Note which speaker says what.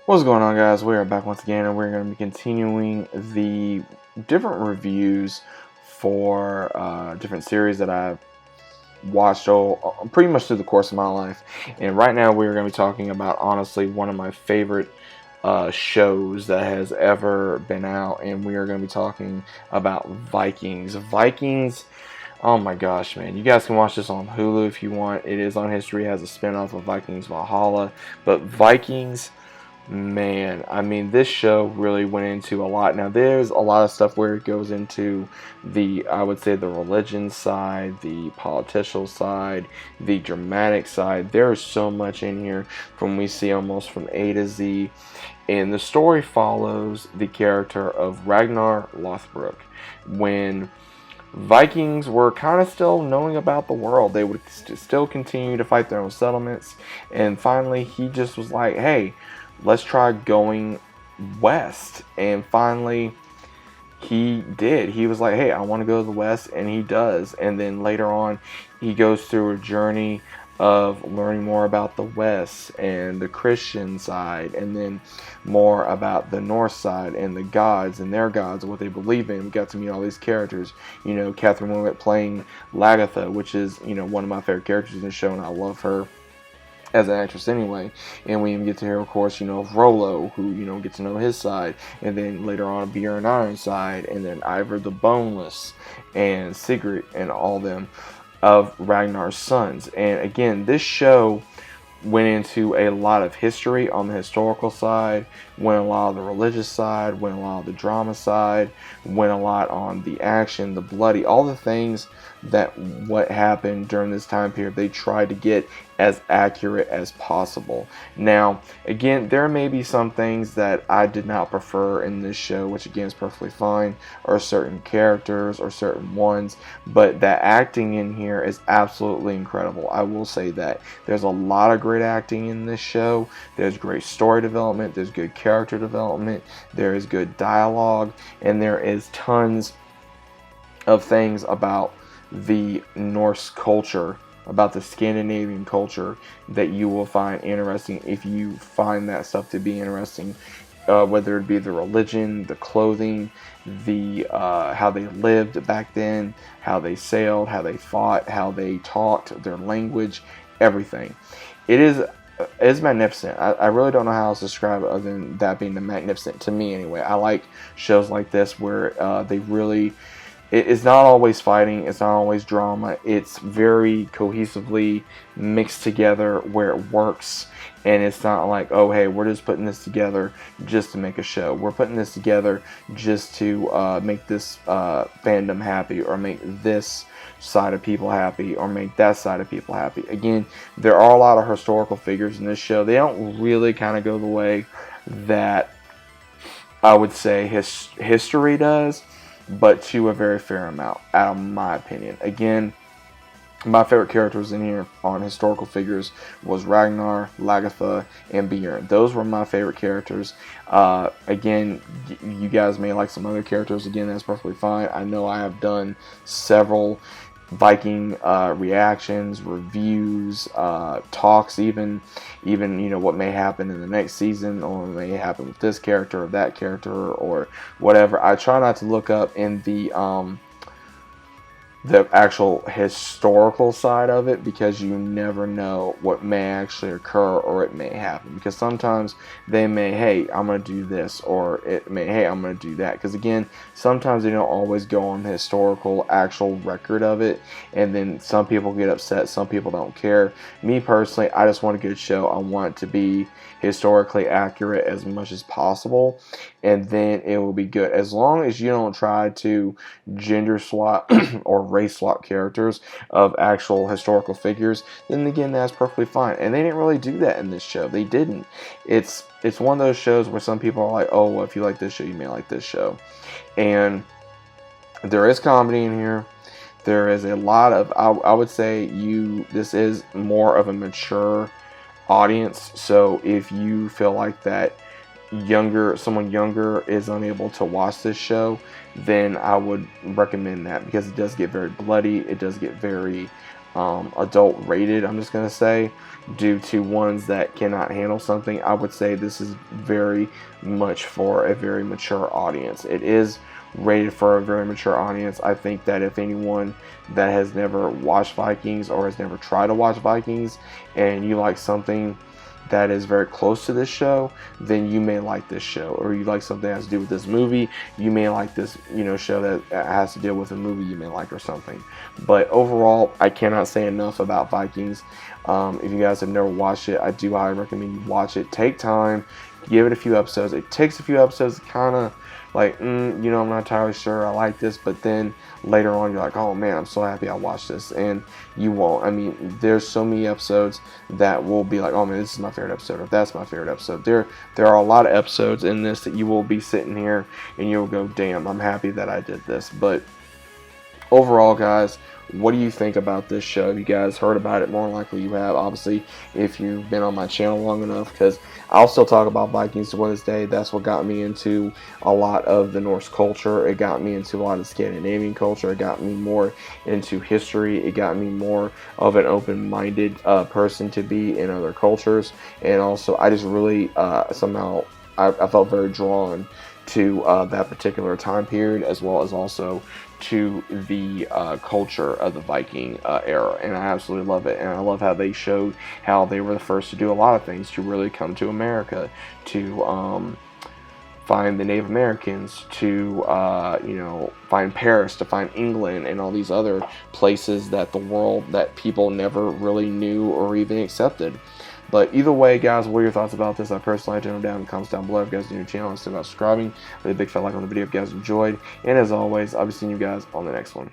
Speaker 1: What's going on, guys? We are back once again, and we're going to be continuing the different reviews for different series that I've watched pretty much through the course of my life. And right now, we're going to be talking about, honestly, one of my favorite shows that has ever been out, and we are going to be talking about Vikings. Vikings. Oh my gosh, man. You guys can watch this on Hulu if you want. It is on History. It has a spinoff of Vikings Valhalla. But Vikings, man, I mean, this show really went into a lot. Now, there's a lot of stuff where it goes into I would say, the religion side, the political side, the dramatic side. There is so much in here from we see almost from A to Z. And the story follows the character of Ragnar Lothbrok. When Vikings were kind of still knowing about the world, they would still continue to fight their own settlements. And finally, he just was like, hey, let's try going west. And finally, he did. He was like, hey, I want to go to the west. And he does. And then later on, he goes through a journey of learning more about the West and the Christian side, and then more about the North side and the gods and their gods and what they believe in. We got to meet all these characters. You know, Catherine Winlet playing Lagatha, which is, you know, one of my favorite characters in the show, and I love her as an actress anyway. And we even get to hear, of course, you know, of Rollo, who, you know, get to know his side, and then later on Bjorn Ironside, and then Ivor the Boneless, and Sigrid, and all them of Ragnar's sons. And again, this show went into a lot of history on the historical side, went a lot on the religious side, went a lot on the drama side, went a lot on the action, the bloody, all the things that what happened during this time period, they tried to get as accurate as possible. Now, again, there may be some things that I did not prefer in this show, which again is perfectly fine, or certain characters or certain ones, but that acting in here is absolutely incredible. I will say that. There's a lot of great acting in this show. There's great story development, there's good character development, there is good dialogue, and there is tons of things about the Norse culture, about the Scandinavian culture, that you will find interesting if you find that stuff to be interesting. Whether it be the religion, the clothing, the how they lived back then, how they sailed, how they fought, how they talked, their language, everything. It is magnificent. I really don't know how else to describe it other than that being the magnificent to me anyway. I like shows like this where they really, it's not always fighting, it's not always drama, it's very cohesively mixed together where it works, and it's not like, oh hey, we're just putting this together just to make a show. We're putting this together just to make this fandom happy, or make this side of people happy, or make that side of people happy. Again, there are a lot of historical figures in this show. They don't really kind of go the way that I would say history does, but to a very fair amount, out of my opinion. Again, my favorite characters in here on historical figures was Ragnar, Lagatha, and Bjorn. Those were my favorite characters. Again, you guys may like some other characters. Again, that's perfectly fine. I know I have done several Viking reactions, reviews, talks, even you know what may happen in the next season, or what may happen with this character or that character or whatever. I try not to look up in the actual historical side of it, because you never know what may actually occur, or it may happen, because sometimes they may, hey, I'm going to do this, or it may, hey, I'm going to do that, because again, sometimes they don't always go on the historical actual record of it, and then some people get upset, some people don't care. Me personally, I just want a good show. I want it to be historically accurate as much as possible, and then it will be good. As long as you don't try to gender swap or race swap characters of actual historical figures, then again, that's perfectly fine. And they didn't really do that in this show. They didn't. It's one of those shows where some people are like, oh, well, if you like this show, you may like this show. And there is comedy in here. There is a lot of, I would say, this is more of a mature audience. So if you feel like that someone younger is unable to watch this show, then I would recommend that, because it does get very bloody, it does get very adult rated, I'm just going to say, due to ones that cannot handle something. I would say this is very much for a very mature audience. It is rated for a very mature audience. I think that if anyone that has never watched Vikings or has never tried to watch Vikings, and you like something that is very close to this show, then you may like this show. Or you like something that has to do with this movie, you may like this, show that has to deal with a movie you may like or something. But overall, I cannot say enough about Vikings. If you guys have never watched it, I do highly recommend you watch it. Take time, give it a few episodes. It takes a few episodes to kind of like, I'm not entirely sure I like this, but then later on you're like, oh man, I'm so happy I watched this. And you won't. I mean, there's so many episodes that will be like, oh man, this is my favorite episode, or that's my favorite episode. There are a lot of episodes in this that you will be sitting here and you'll go, damn, I'm happy that I did this. But overall, guys, what do you think about this show? If you guys heard about it, more than likely you have, obviously, if you've been on my channel long enough, because I'll still talk about Vikings to this day. That's what got me into a lot of the Norse culture. It got me into a lot of Scandinavian culture. It got me more into history. It got me more of an open-minded person to be in other cultures. And also, I just really somehow, I felt very drawn to that particular time period, as well as also to the culture of the Viking era, and I absolutely love it. And I love how they showed how they were the first to do a lot of things to really come to America, to find the Native Americans, to find Paris, to find England, and all these other places that people never really knew or even accepted. But either way, guys, what are your thoughts about this? I personally like to know down in the comments down below. If you guys are new to the channel and still not subscribing, leave a big fat like on the video if you guys enjoyed. And as always, I'll be seeing you guys on the next one.